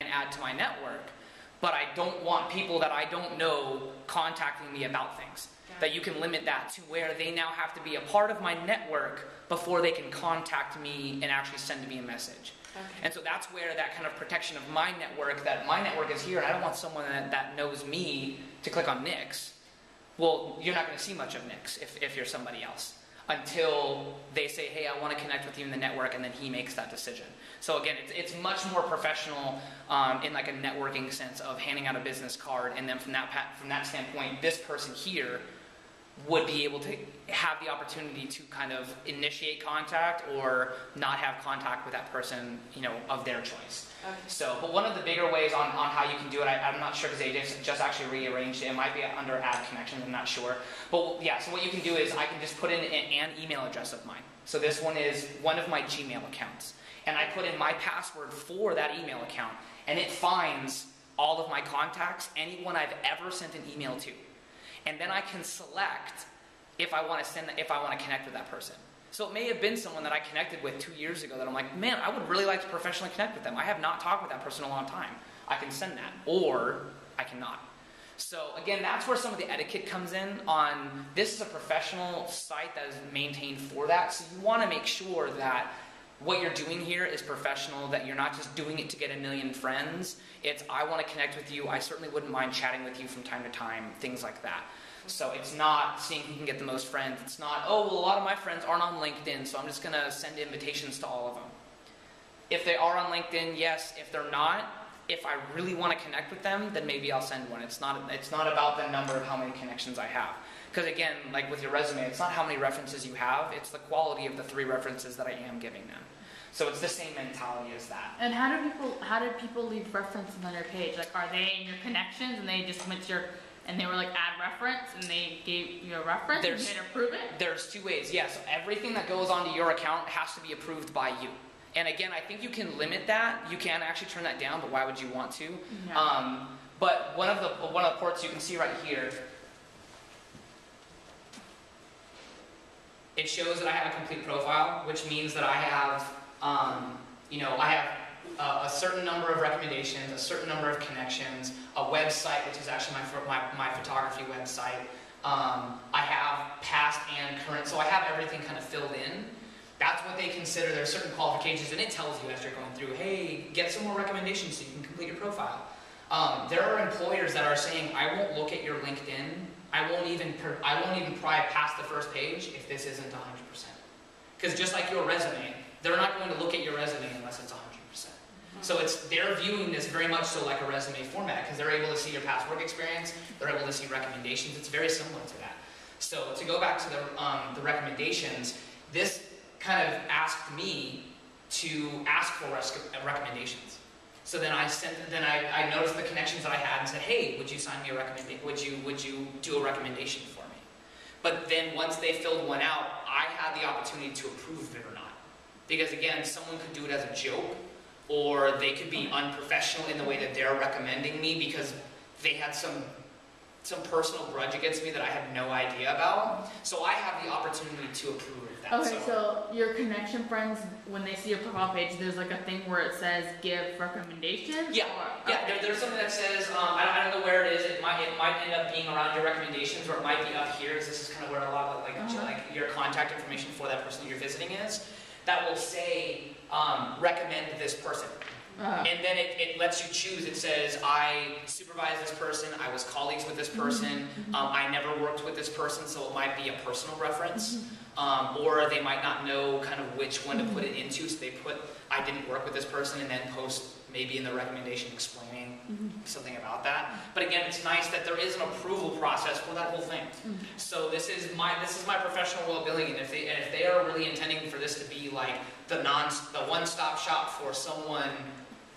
add to my network, but I don't want people that I don't know contacting me about things. That you can limit that to where they now have to be a part of my network before they can contact me and actually send me a message. Okay. And so that's where that kind of protection of my network, that my network is here and I don't want someone that knows me to click on Nick's. Well, you're not going to see much of Nick's if you're somebody else until they say, hey, I want to connect with you in the network, and then he makes that decision. So again, it's much more professional in like a networking sense of handing out a business card, and then from that standpoint, this person here would be able to have the opportunity to kind of initiate contact or not have contact with that person, of their choice. Okay. So, but one of the bigger ways on how you can do it, I'm not sure because they just actually rearranged it. It might be under add connections, I'm not sure. But yeah, so what you can do is I can just put in an email address of mine. So this one is one of my Gmail accounts. And I put in my password for that email account, and it finds all of my contacts, anyone I've ever sent an email to. And then I can select if I want to connect with that person. So it may have been someone that I connected with 2 years ago that I'm like, man, I would really like to professionally connect with them. I have not talked with that person in a long time. I can send that, or I cannot. So again, that's where some of the etiquette comes in on, this is a professional site that is maintained for that. So you want to make sure that what you're doing here is professional, that you're not just doing it to get a million friends. It's, I want to connect with you. I certainly wouldn't mind chatting with you from time to time, things like that. So it's not seeing who can get the most friends. It's not, oh, well, a lot of my friends aren't on LinkedIn, so I'm just going to send invitations to all of them. If they are on LinkedIn, yes. If they're not, if I really want to connect with them, then maybe I'll send one. It's not about the number of how many connections I have. Because again, like with your resume, it's not how many references you have, it's the quality of the 3 references that I am giving them. So it's the same mentality as that. And how do people leave references on your page? Like, are they in your connections and they just went to your, and they were like, add reference, and they gave you a reference and you had to approve it? There's 2 ways, yes. Everything that goes onto your account has to be approved by you. And again, I think you can limit that. You can actually turn that down, but why would you want to? No. But one of the ports you can see right here, it shows that I have a complete profile, which means that I have, a certain number of recommendations, a certain number of connections, a website, which is actually my photography website. I have past and current, so I have everything kind of filled in. That's what they consider. There are certain qualifications, and it tells you as you're going through, hey, get some more recommendations so you can complete your profile. There are employers that are saying, I won't look at your LinkedIn. I won't even pry past the first page if this isn't 100%. Because just like your resume, they're not going to look at your resume unless it's 100%. So they're viewing this very much so like a resume format, because they're able to see your past work experience, they're able to see recommendations. It's very similar to that. So to go back to the recommendations, this kind of asked me to ask for recommendations. So then I noticed the connections that I had and said, hey, would you sign me a recommendation? Would you do a recommendation for me? But then once they filled one out, I had the opportunity to approve it or not. Because again, someone could do it as a joke, or they could be unprofessional in the way that they're recommending me because they had some personal grudge against me that I had no idea about. So I have the opportunity to approve that. Okay, so your connection friends, when they see your profile page, there's like a thing where it says give recommendations? Yeah, okay. There's something that says, I don't know where it is, it might end up being around your recommendations, or it might be up here, because this is kind of where a lot of like your contact information for that person you're visiting is. That will say, recommend this person. And then it lets you choose. It says, I supervise this person, I was colleagues with this person, I never worked with this person, so it might be a personal reference. Or they might not know kind of which one to put it into, so they put, I didn't work with this person, and then post maybe in the recommendation explaining something about that. But again, it's nice that there is an approval process for that whole thing. So this is my professional world billing, and if they are really intending for this to be like the one-stop shop for someone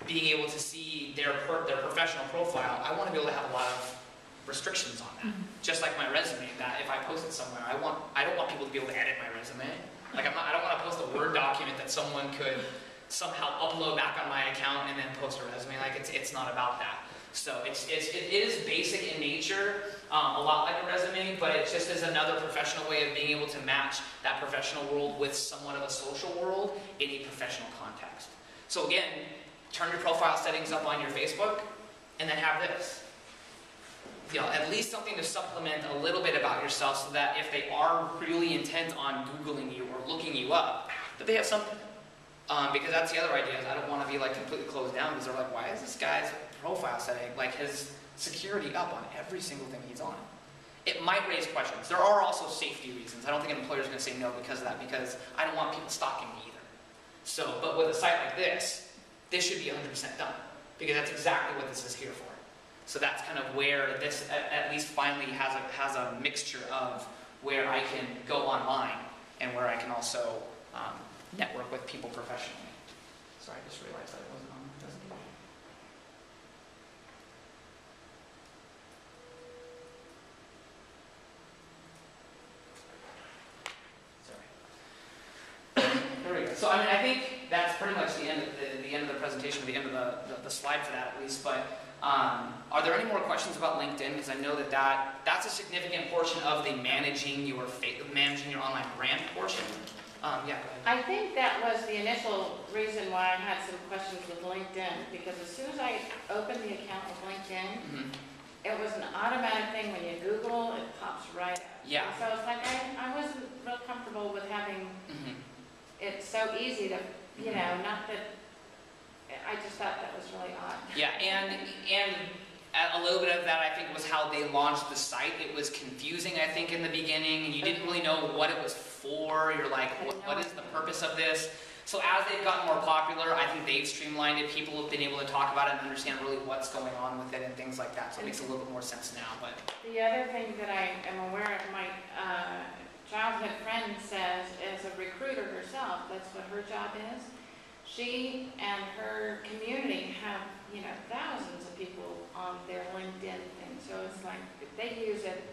being able to see their professional profile, I want to be able to have a lot of restrictions on that. Just like my resume, that if I post it somewhere, I don't want people to be able to edit my resume. Like I don't want to post a Word document that someone could somehow upload back on my account and then post a resume. Like it's not about that. So it is basic in nature, a lot like a resume, but it just is another professional way of being able to match that professional world with somewhat of a social world in a professional context. So again, turn your profile settings up on your Facebook, and then have this. You know, at least something to supplement a little bit about yourself so that if they are really intent on Googling you or looking you up, that they have something. Because that's the other idea, is I don't want to be like completely closed down because they're like, why is this guy's profile setting, like his security up on every single thing he's on? It might raise questions. There are also safety reasons. I don't think an employer is going to say no because of that, because I don't want people stalking me either. So, but with a site like this should be 100% done, because that's exactly what this is here for. So that's kind of where this at least finally has a mixture of where I can go online and where I can also network with people professionally. Sorry, I just realized that it wasn't on the presentation. Sorry. There we go. So I mean, I think that's pretty much the end of the presentation, or the end of the slide for that at least. But are there any more questions about LinkedIn? Because I know that's a significant portion of the managing your online brand portion. Yeah, go ahead. I think that was the initial reason why I had some questions with LinkedIn, because as soon as I opened the account with LinkedIn, it was an automatic thing. When you Google, it pops right up. Yeah. And so it's like I wasn't real comfortable with having it so easy to, you know, not that, I just thought that was really odd. Yeah, and a little bit of that, I think, was how they launched the site. It was confusing, I think, in the beginning, and you didn't really know what it was for. You're like, what is the purpose of this? So as they've gotten more popular, I think they've streamlined it. People have been able to talk about it and understand really what's going on with it and things like that. So it makes a little bit more sense now. But the other thing that I am aware of, my childhood friend says, as a recruiter herself, that's what her job is. She and her community have, you know, thousands of people on their LinkedIn thing. So it's like they use it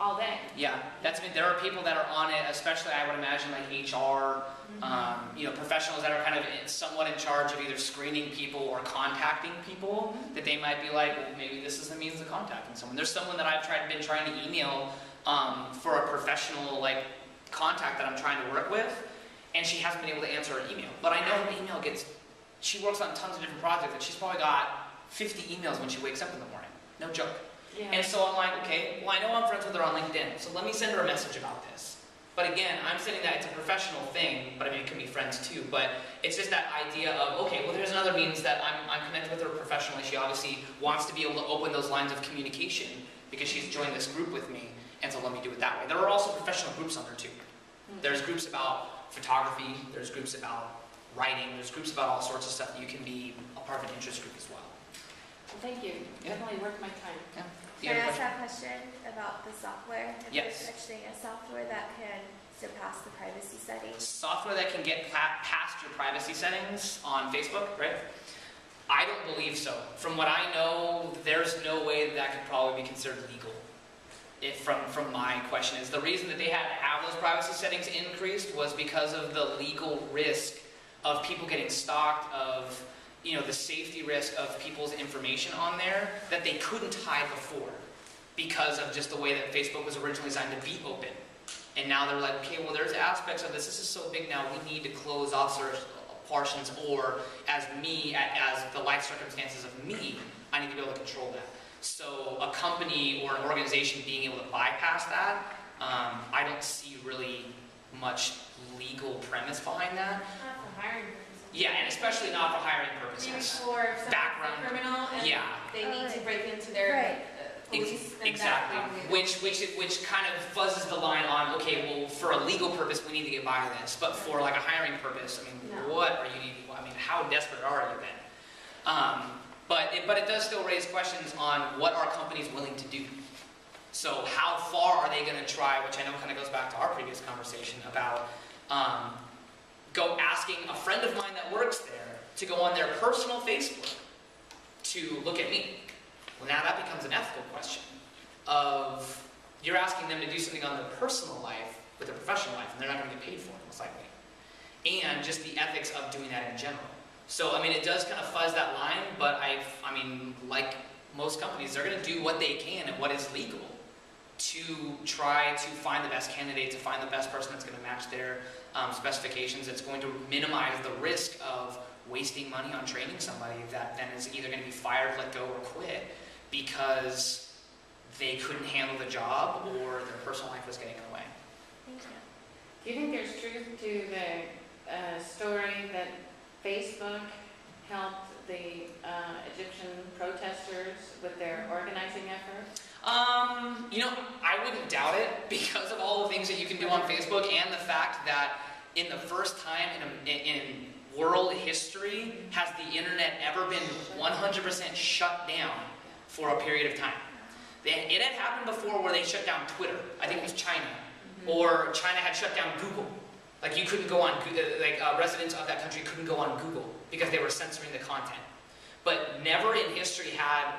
all day. Yeah, there are people that are on it, especially I would imagine like HR, you know, professionals that are kind of somewhat in charge of either screening people or contacting people, that they might be like, well, maybe this is a means of contacting someone. There's someone that I've been trying to email for a professional like contact that I'm trying to work with, and she hasn't been able to answer her email. But I know her email she works on tons of different projects, and she's probably got 50 emails when she wakes up in the morning. No joke. Yeah. And so I'm like, okay, well, I know I'm friends with her on LinkedIn, so let me send her a message about this. But again, I'm saying that it's a professional thing, but I mean, it can be friends too. But it's just that idea of, okay, well, there's another means that I'm connected with her professionally. She obviously wants to be able to open those lines of communication because she's joined this group with me, and so let me do it that way. There are also professional groups on there too. There's groups about photography, there's groups about writing, there's groups about all sorts of stuff that you can be a part of an interest group as well. Well, thank you. Yeah. Definitely worth my time. Yeah. Can I ask a question about the software? If Yes. there's such thing as software that can surpass the privacy settings? Software that can get past your privacy settings on Facebook, right? I don't believe so. From what I know, there's no way that could probably be considered legal. From my question is, the reason that they had to have those privacy settings increased was because of the legal risk of people getting stalked, of, you know, the safety risk of people's information on there that they couldn't hide before because of just the way that Facebook was originally designed to be open. And now they're like, okay, well, there's aspects of this. This is so big now, we need to close off certain portions, or as the life circumstances of me, I need to be able to control that. So a company or an organization being able to bypass that, I don't see really much legal premise behind that. Not for hiring purposes. Yeah, and especially not for hiring Maybe purposes. for someone's Background. a criminal and Yeah. they need to Right. break into their Right. police. then Exactly. that probably- Which kind of fuzzes the line on, okay, well, for a legal purpose, we need to get by this. But for like a hiring purpose, I mean, No. what are you, I mean, how desperate are you then? But it does still raise questions on what are companies willing to do. So how far are they going to try, which I know kind of goes back to our previous conversation about go asking a friend of mine that works there to go on their personal Facebook to look at me. Well, now that becomes an ethical question of you're asking them to do something on their personal life with their professional life, and they're not going to get paid for it, most likely. And just the ethics of doing that in general. So, I mean, it does kind of fuzz that line, but I mean, like most companies, they're going to do what they can and what is legal to try to find the best candidate, to find the best person that's going to match their specifications. It's going to minimize the risk of wasting money on training somebody that then is either going to be fired, let go, or quit because they couldn't handle the job or their personal life was getting in the way. Thank you. Do you think there's truth to the story that Facebook helped the Egyptian protesters with their organizing efforts? I wouldn't doubt it because of all the things that you can do on Facebook and the fact that in the first time in world history has the internet ever been 100% shut down for a period of time. It had happened before where they shut down Twitter. I think it was China. Or China had shut down Google. Like you couldn't go on, residents of that country couldn't go on Google because they were censoring the content. But never in history had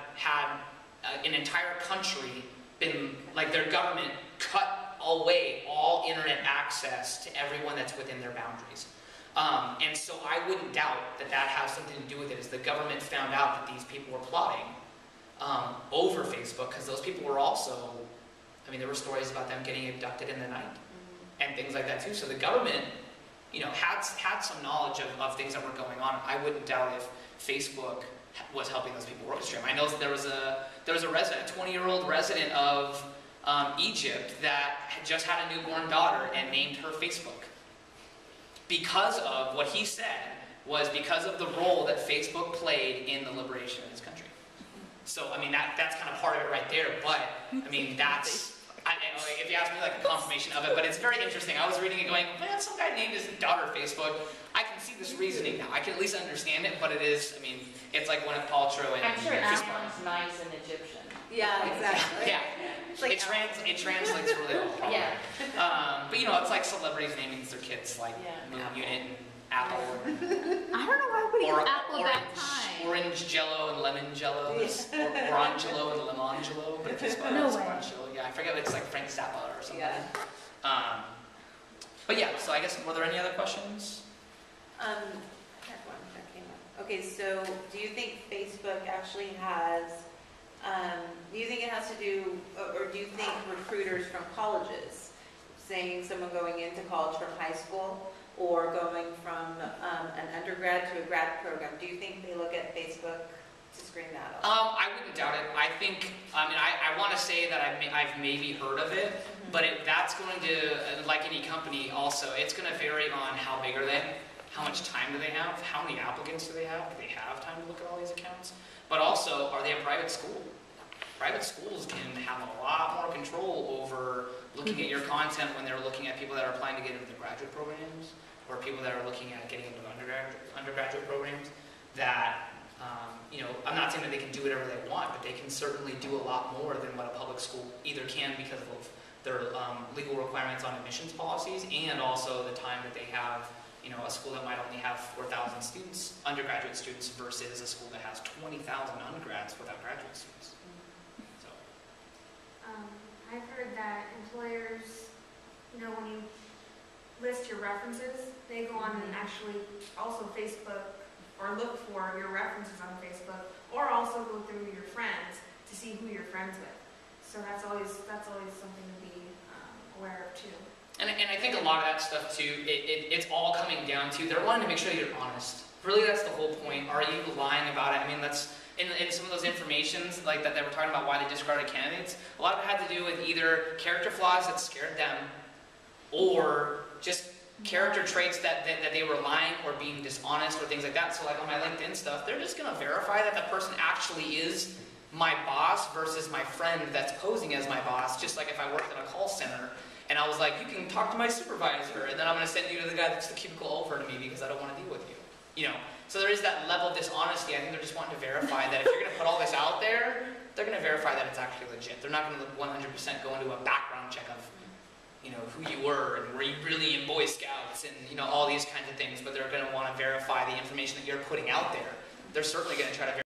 an entire country been, like their government cut away all internet access to everyone that's within their boundaries. And so I wouldn't doubt that that has something to do with it, is the government found out that these people were plotting over Facebook, because those people were also, there were stories about them getting abducted in the night and things like that too. So the government, had some knowledge of things that were going on. I wouldn't doubt if Facebook was helping those people orchestrate. I know that there was a resident, a 20-year-old resident of Egypt that had just had a newborn daughter and named her Facebook. Because of what he said was because of the role that Facebook played in the liberation of his country. So, that's kind of part of it right there, but, that's, if you ask me, like, a confirmation of it, but it's very interesting. I was reading it going, man, some guy named his daughter Facebook. I can see this reasoning now. I can at least understand it, but it is, it's like Gwyneth Paltrow and... I'm sure it sounds nice in Egyptian. Yeah, exactly. Yeah. It's like It translates really well. Yeah. But, it's like celebrities naming their kids, like, Moon Unit and Apple. I don't know why we use Apple that time. Orange Jello and Lemon Jello. Or Orangelo and Lemongelo. But if you spell No it's way. Orangelo. Yeah, I forget, it's like Frank Zappa or something. Yeah. But yeah, so I guess, were there any other questions? I had one that came up. Okay, so do you think Facebook actually has, do you think it has to do, or do you think recruiters from colleges, saying someone going into college from high school, or going from an undergrad to a grad program, do you think they look at Facebook to screen that out? I wouldn't doubt it. I think, I want to say that I've maybe heard of it, but that's going to, like any company also, it's going to vary on how big are they, how much time do they have, how many applicants do they have time to look at all these accounts, but also, are they a private school? Private schools can have a lot more control over looking at your content when they're looking at people that are applying to get into the graduate programs, or people that are looking at getting into the undergraduate programs, that, I'm not saying that they can do whatever they want, but they can certainly do a lot more than what a public school either can because of their legal requirements on admissions policies, and also the time that they have, a school that might only have 4,000 students, undergraduate students, versus a school that has 20,000 undergrads without graduate students. So. I've heard that employers, when you list your references, they go on and actually also Facebook or look for your references on Facebook, or also go through your friends to see who you're friends with. So that's always something to be aware of too. And I think a lot of that stuff too, it's all coming down to, they're wanting to make sure you're honest. Really, that's the whole point. Are you lying about it? That's, in some of those informations, like that they were talking about why they discarded candidates, a lot of it had to do with either character flaws that scared them, or just character traits that they were lying or being dishonest or things like that. So like on my LinkedIn stuff, they're just going to verify that the person actually is my boss versus my friend that's posing as my boss, just like if I worked at a call center and I was like, you can talk to my supervisor, and then I'm going to send you to the guy that's the cubicle over to me because I don't want to deal with you. So there is that level of dishonesty. I think they're just wanting to verify that if you're going to put all this out there, they're going to verify that it's actually legit. They're not going to 100% go into a background check of, who you were and were you really in Boy Scouts and, all these kinds of things, but they're going to want to verify the information that you're putting out there. They're certainly going to try to verify